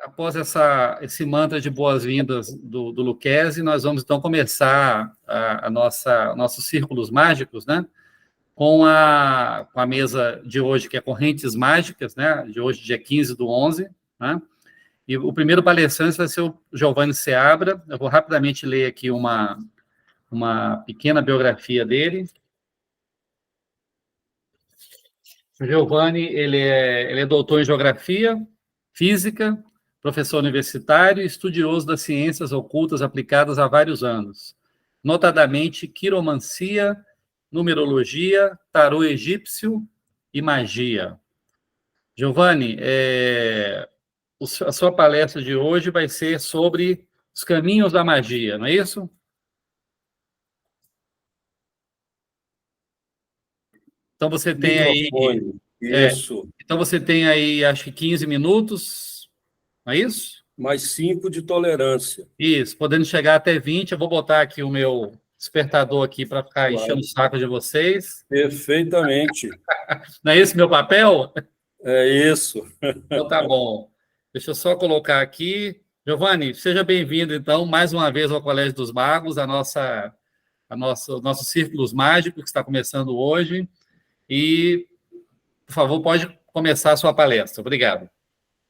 Após esse mantra de boas-vindas do Lucchesi, nós vamos, então, começar nossos círculos mágicos, né? Com a mesa de hoje, que é Correntes Mágicas, né? De hoje, dia 15/11, né? E o primeiro palestrante vai ser o Giovanni Seabra. Eu vou rapidamente ler aqui uma pequena biografia dele. O Giovanni, ele é doutor em Geografia, Física, professor universitário e estudioso das ciências ocultas aplicadas há vários anos, notadamente quiromancia, numerologia, tarô egípcio e magia. Giovanni, a sua palestra de hoje vai ser sobre os caminhos da magia, não é isso? Então você tem Microfone, isso. Então você tem aí, acho que 15 minutos, não é isso? Mais 5 de tolerância. Isso, podendo chegar até 20, eu vou botar aqui o meu despertador aqui para ficar Claro. enchendo o saco de vocês. Perfeitamente. Não é esse meu papel? É isso. Então tá bom. Deixa eu só colocar aqui. Giovanni, seja bem-vindo, então, mais uma vez ao Colégio dos Magos, nossos círculos mágicos, que está começando hoje. E, por favor, pode começar a sua palestra. Obrigado.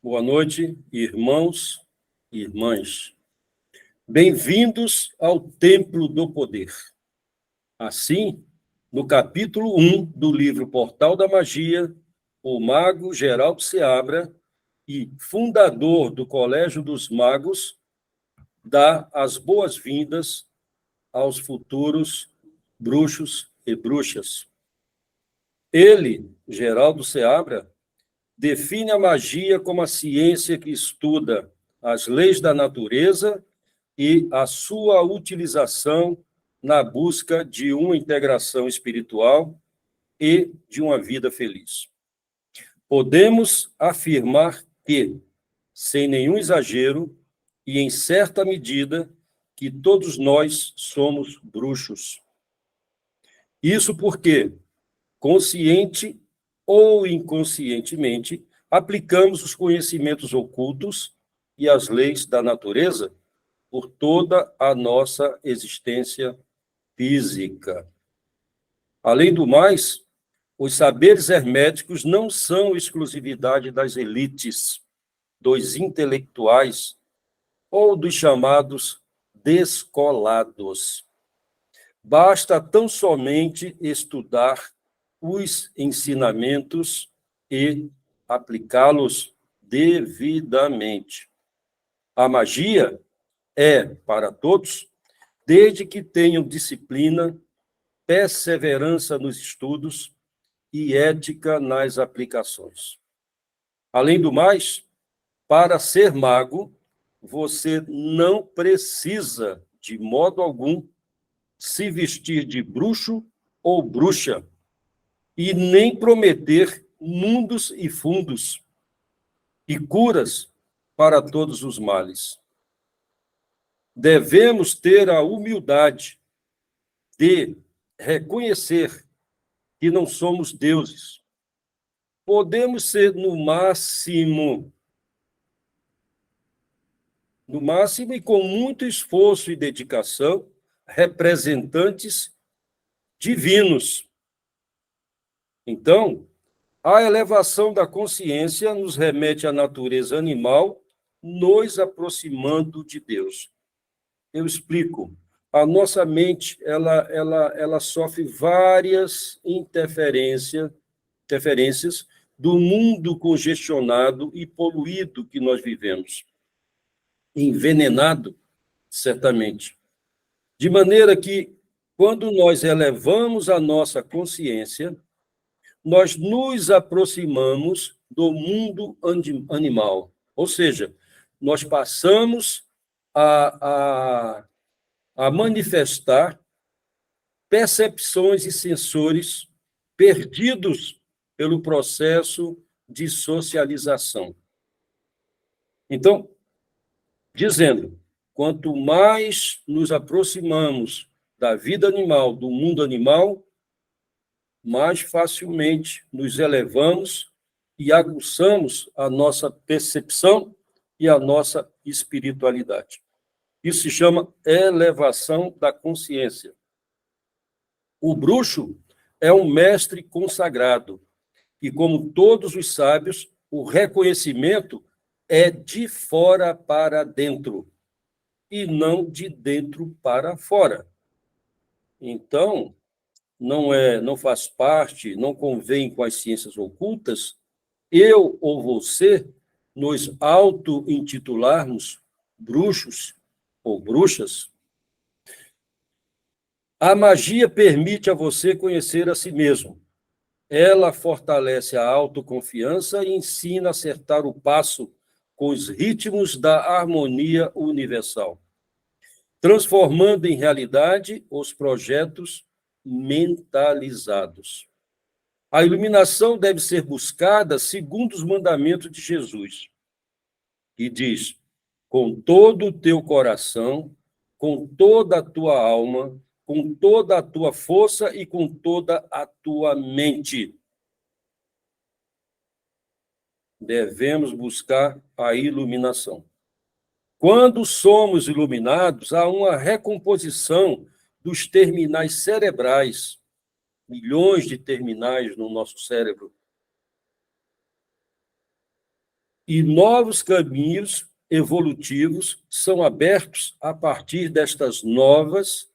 Boa noite, irmãos e irmãs. Bem-vindos ao Templo do Poder. Assim, no capítulo 1 do livro Portal da Magia, o mago Geraldo Seabra e fundador do Colégio dos Magos dá as boas-vindas aos futuros bruxos e bruxas. Ele, Geraldo Seabra, define a magia como a ciência que estuda as leis da natureza e a sua utilização na busca de uma integração espiritual e de uma vida feliz. Podemos afirmar que, sem nenhum exagero e em certa medida, que todos nós somos bruxos. Isso porque, consciente ou inconscientemente, aplicamos os conhecimentos ocultos e as leis da natureza por toda a nossa existência física. Além do mais, os saberes herméticos não são exclusividade das elites, dos intelectuais ou dos chamados descolados. Basta tão somente estudar os ensinamentos e aplicá-los devidamente. A magia é para todos, desde que tenham disciplina, perseverança nos estudos e ética nas aplicações. Além do mais, para ser mago, você não precisa, de modo algum, se vestir de bruxo ou bruxa e nem prometer mundos e fundos e curas para todos os males. Devemos ter a humildade de reconhecer que não somos deuses. Podemos ser, no máximo e com muito esforço e dedicação, representantes divinos. Então, a elevação da consciência nos remete à natureza animal, nos aproximando de Deus. Eu explico. A nossa mente, ela sofre várias interferências do mundo congestionado e poluído que nós vivemos. Envenenado, certamente. De maneira que, quando nós elevamos a nossa consciência, nós nos aproximamos do mundo animal. Ou seja, nós passamos a manifestar percepções e sensores perdidos pelo processo de socialização. Então, dizendo, quanto mais nos aproximamos da vida animal, do mundo animal, mais facilmente nos elevamos e aguçamos a nossa percepção e a nossa espiritualidade. Isso se chama elevação da consciência. O bruxo é um mestre consagrado, e como todos os sábios, o reconhecimento é de fora para dentro, e não de dentro para fora. Então, não faz parte, não convém com as ciências ocultas, eu ou você nos auto-intitularmos bruxos ou bruxas. A magia permite a você conhecer a si mesmo. Ela fortalece a autoconfiança e ensina a acertar o passo com os ritmos da harmonia universal, transformando em realidade os projetos mentalizados. A iluminação deve ser buscada segundo os mandamentos de Jesus, que diz: com todo o teu coração, com toda a tua alma, com toda a tua força e com toda a tua mente. Devemos buscar a iluminação. Quando somos iluminados, há uma recomposição dos terminais cerebrais, milhões de terminais no nosso cérebro, e novos caminhos evolutivos são abertos a partir destas novas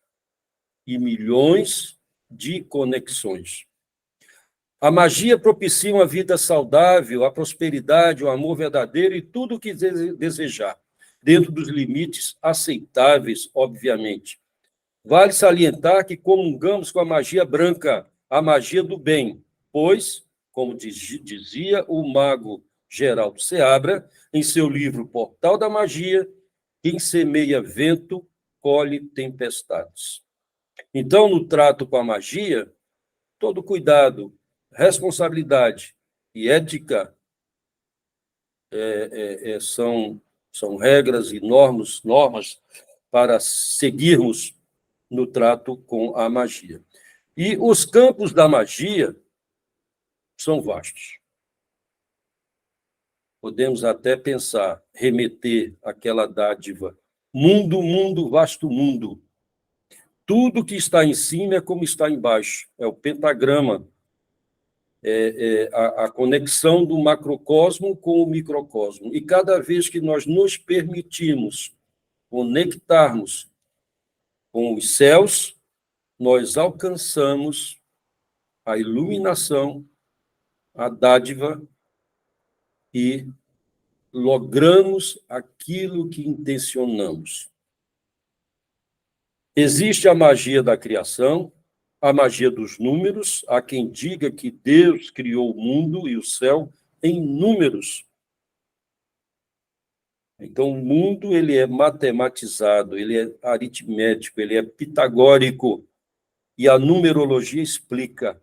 e milhões de conexões. A magia propicia uma vida saudável, a prosperidade, o amor verdadeiro e tudo o que desejar, dentro dos limites aceitáveis, obviamente. Vale salientar que comungamos com a magia branca, a magia do bem, pois, como dizia o mago Geraldo Seabra, em seu livro Portal da Magia, quem semeia vento, colhe tempestades. Então, no trato com a magia, todo cuidado, responsabilidade e ética são regras e normas para seguirmos no trato com a magia. E os campos da magia são vastos. Podemos até pensar, remeter àquela dádiva, mundo, mundo, vasto mundo. Tudo que está em cima é como está embaixo, é o pentagrama, a conexão do macrocosmo com o microcosmo. E cada vez que nós nos permitimos conectarmos com os céus, nós alcançamos a iluminação, a dádiva e logramos aquilo que intencionamos. Existe a magia da criação, a magia dos números, há quem diga que Deus criou o mundo e o céu em números. Então, o mundo ele é matematizado, ele é aritmético, ele é pitagórico, e a numerologia explica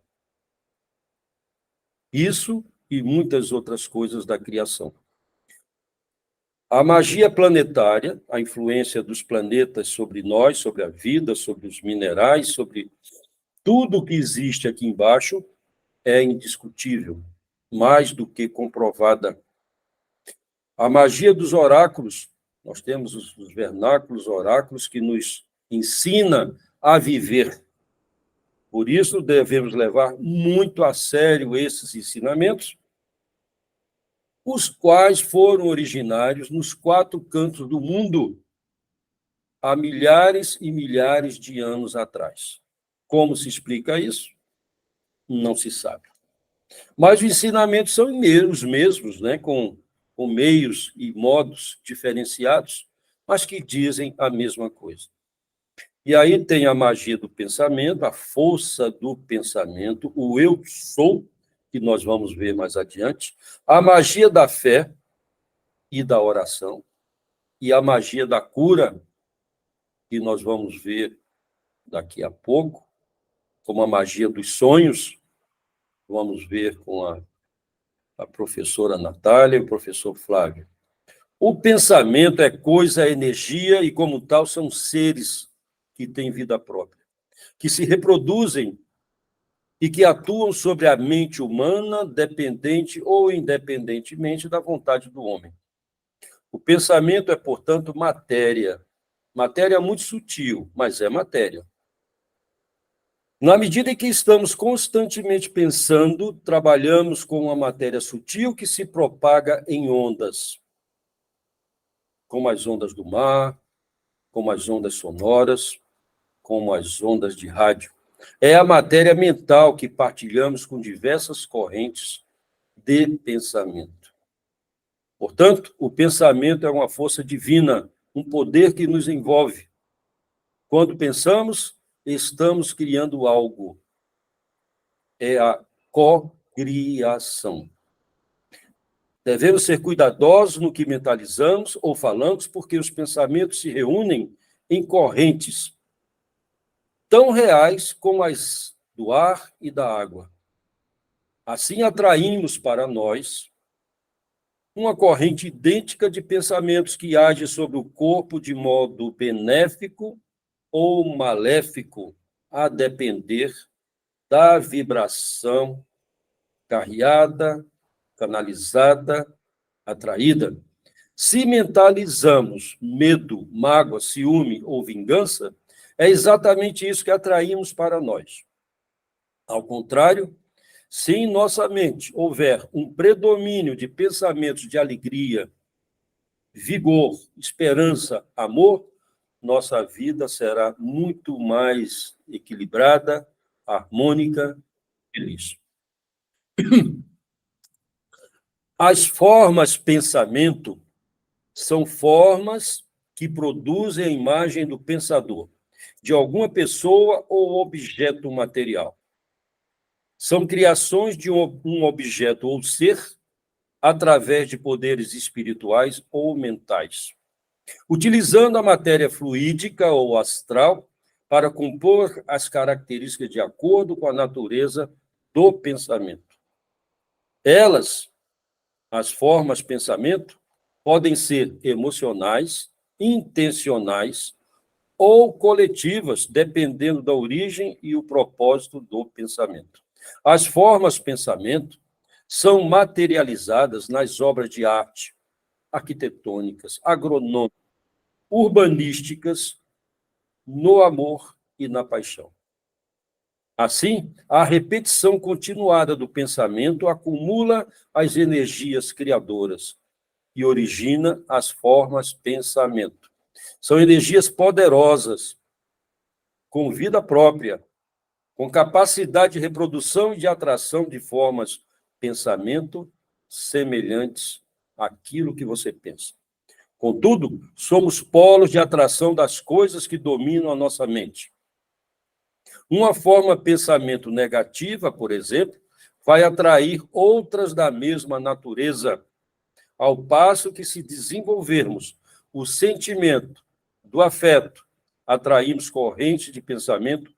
isso e muitas outras coisas da criação. A magia planetária, a influência dos planetas sobre nós, sobre a vida, sobre os minerais, sobre tudo que existe aqui embaixo, é indiscutível, mais do que comprovada. A magia dos oráculos, nós temos os vernáculos, oráculos, que nos ensina a viver. Por isso, devemos levar muito a sério esses ensinamentos, os quais foram originários nos 4 cantos do mundo, há milhares e milhares de anos atrás. Como se explica isso? Não se sabe. Mas os ensinamentos são os mesmos, né? com meios e modos diferenciados, mas que dizem a mesma coisa. E aí tem a magia do pensamento, a força do pensamento, o eu sou, que nós vamos ver mais adiante, a magia da fé e da oração, e a magia da cura, que nós vamos ver daqui a pouco, como a magia dos sonhos, vamos ver com a professora Natália e o professor Flávio. O pensamento é coisa, é energia, e como tal são seres que têm vida própria, que se reproduzem e que atuam sobre a mente humana, dependente ou independentemente da vontade do homem. O pensamento é, portanto, matéria. Matéria muito sutil, mas é matéria. Na medida em que estamos constantemente pensando, trabalhamos com uma matéria sutil que se propaga em ondas, como as ondas do mar, como as ondas sonoras, como as ondas de rádio. É a matéria mental que partilhamos com diversas correntes de pensamento. Portanto, o pensamento é uma força divina, um poder que nos envolve. Quando pensamos, estamos criando algo. É a cocriação. Devemos ser cuidadosos no que mentalizamos ou falamos, porque os pensamentos se reúnem em correntes tão reais como as do ar e da água. Assim, atraímos para nós uma corrente idêntica de pensamentos que age sobre o corpo de modo benéfico ou maléfico, a depender da vibração carreada, canalizada, atraída. Se mentalizamos medo, mágoa, ciúme ou vingança, é exatamente isso que atraímos para nós. Ao contrário, se em nossa mente houver um predomínio de pensamentos de alegria, vigor, esperança, amor, nossa vida será muito mais equilibrada, harmônica, feliz. As formas pensamento são formas que produzem a imagem do pensador, de alguma pessoa ou objeto material. São criações de um objeto ou ser através de poderes espirituais ou mentais, utilizando a matéria fluídica ou astral para compor as características de acordo com a natureza do pensamento. Elas, as formas pensamento, podem ser emocionais, intencionais ou coletivas, dependendo da origem e o propósito do pensamento. As formas pensamento são materializadas nas obras de arte, arquitetônicas, agronômicas, urbanísticas, no amor e na paixão. Assim, a repetição continuada do pensamento acumula as energias criadoras e origina as formas pensamento. São energias poderosas, com vida própria, com capacidade de reprodução e de atração de formas pensamento semelhantes àquilo que você pensa. Contudo, somos polos de atração das coisas que dominam a nossa mente. Uma forma pensamento negativa, por exemplo, vai atrair outras da mesma natureza, ao passo que, se desenvolvermos o sentimento do afeto, atraímos correntes de pensamento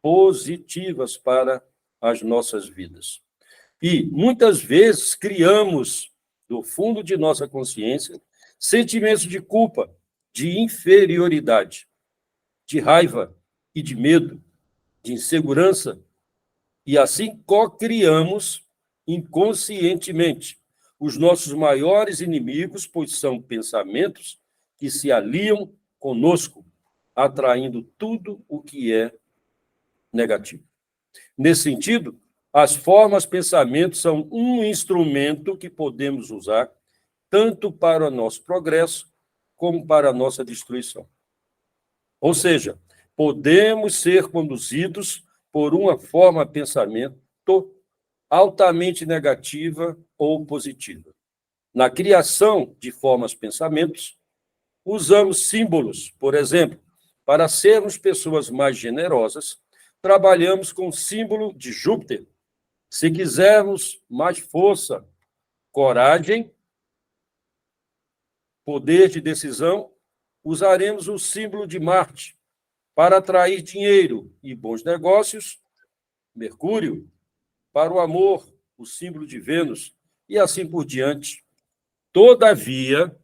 positivas para as nossas vidas. E, muitas vezes, criamos, do fundo de nossa consciência, sentimentos de culpa, de inferioridade, de raiva e de medo, de insegurança, e assim co-criamos inconscientemente os nossos maiores inimigos, pois são pensamentos que se aliam conosco, atraindo tudo o que é negativo. Nesse sentido, as formas pensamento são um instrumento que podemos usar tanto para o nosso progresso como para a nossa destruição. Ou seja, podemos ser conduzidos por uma forma pensamento altamente negativa ou positiva. Na criação de formas pensamentos, usamos símbolos, por exemplo, para sermos pessoas mais generosas, trabalhamos com o símbolo de Júpiter. Se quisermos mais força, coragem, poder de decisão, usaremos o símbolo de Marte. Para atrair dinheiro e bons negócios, Mercúrio. Para o amor, o símbolo de Vênus, e assim por diante. Todavia,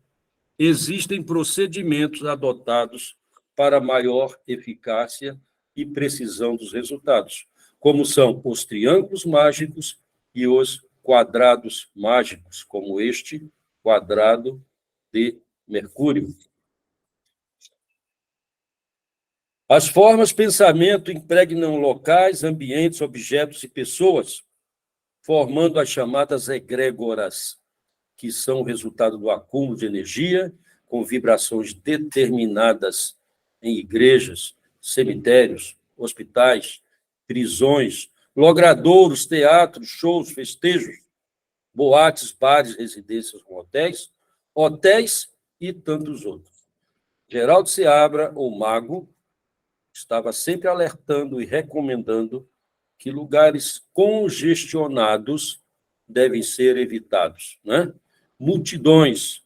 existem procedimentos adotados para maior eficácia e precisão dos resultados, como são os triângulos mágicos e os quadrados mágicos, como este quadrado de Mercúrio. As formas pensamento impregnam locais, ambientes, objetos e pessoas, formando as chamadas egrégoras, que são o resultado do acúmulo de energia, com vibrações determinadas em igrejas, cemitérios, hospitais, prisões, logradouros, teatros, shows, festejos, boates, bares, residências com hotéis e tantos outros. Geraldo Seabra, o mago, estava sempre alertando e recomendando que lugares congestionados devem ser evitados, né? Multidões.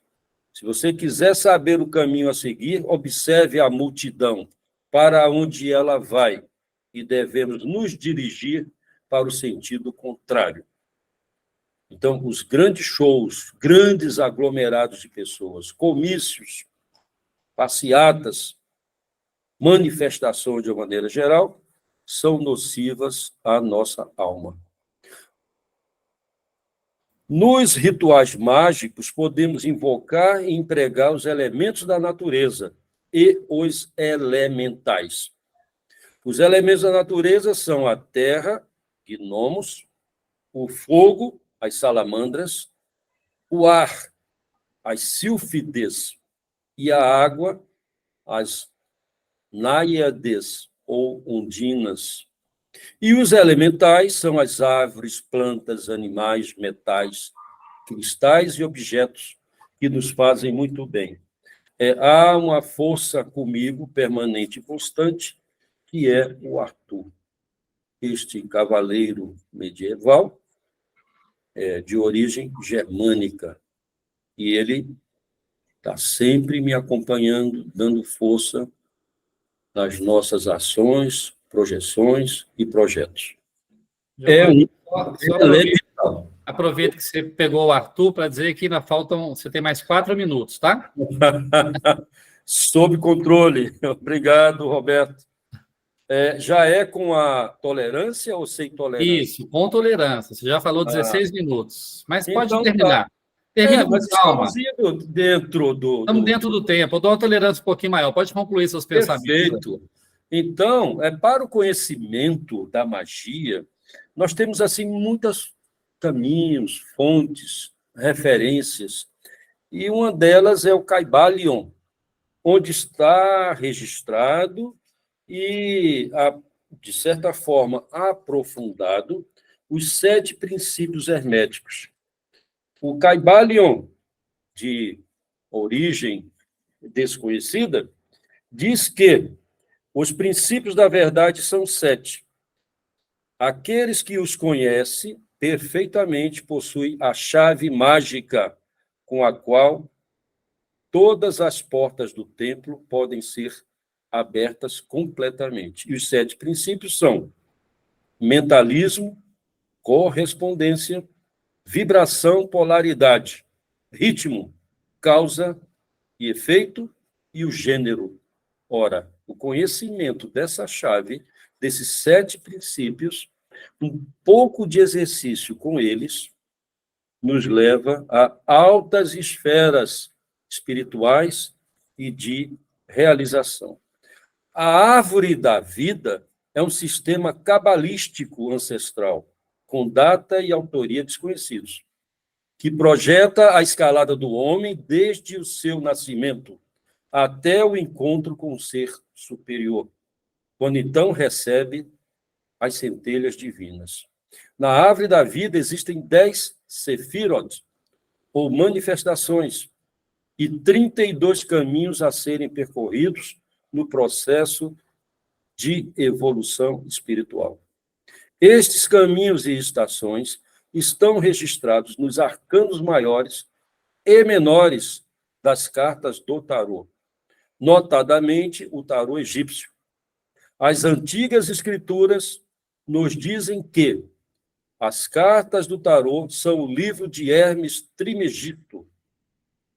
Se você quiser saber o caminho a seguir, observe a multidão, para onde ela vai, e devemos nos dirigir para o sentido contrário. Então, os grandes shows, grandes aglomerados de pessoas, comícios, passeatas, manifestações de uma maneira geral, são nocivas à nossa alma. Nos rituais mágicos, podemos invocar e empregar os elementos da natureza e os elementais. Os elementos da natureza são a terra, gnomos, o fogo, as salamandras, o ar, as sílfides, e a água, as náiades ou ondinas. E os elementais são as árvores, plantas, animais, metais, cristais e objetos que nos fazem muito bem. Há uma força comigo, permanente e constante, que é o Arthur, este cavaleiro medieval, de origem germânica. E ele está sempre me acompanhando, dando força nas nossas ações, projeções e projetos. Aproveita que você pegou o Arthur para dizer que ainda faltam, você tem mais 4 minutos, tá? Sob controle. Obrigado, Roberto. Já é com a tolerância ou sem tolerância? Isso, com tolerância. Você já falou 16 minutos, mas pode então, terminar. Tá. Termina com mas calma. estamos dentro do... Estamos dentro do tempo. Eu dou uma tolerância um pouquinho maior. Pode concluir seus pensamentos. Perfeito. Então, para o conhecimento da magia, nós temos assim muitos caminhos, fontes, referências, e uma delas é o Kybalion, onde está registrado e, de certa forma, aprofundado os 7 princípios herméticos. O Kybalion, de origem desconhecida, diz que os princípios da verdade são 7. Aqueles que os conhecem perfeitamente possuem a chave mágica com a qual todas as portas do templo podem ser abertas completamente. E os 7 princípios são mentalismo, correspondência, vibração, polaridade, ritmo, causa e efeito, e o gênero. Ora, o conhecimento dessa chave, desses 7 princípios, um pouco de exercício com eles, nos leva a altas esferas espirituais e de realização. A árvore da vida é um sistema cabalístico ancestral, com data e autoria desconhecidos, que projeta a escalada do homem desde o seu nascimento até o encontro com o ser superior, quando então recebe as centelhas divinas. Na árvore da vida existem 10 sefirot, ou manifestações, e 32 caminhos a serem percorridos no processo de evolução espiritual. Estes caminhos e estações estão registrados nos arcanos maiores e menores das cartas do tarô, notadamente o tarô egípcio. As antigas escrituras nos dizem que as cartas do tarô são o livro de Hermes Trismegisto,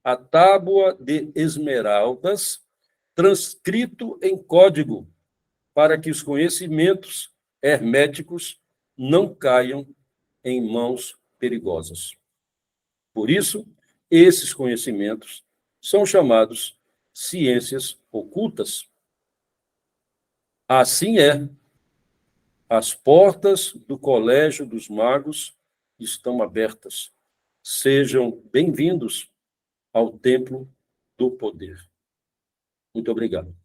a tábua de esmeraldas, transcrito em código, para que os conhecimentos herméticos não caiam em mãos perigosas. Por isso, esses conhecimentos são chamados ciências ocultas. Assim é. As portas do Colégio dos Magos estão abertas. Sejam bem-vindos ao Templo do Poder. Muito obrigado.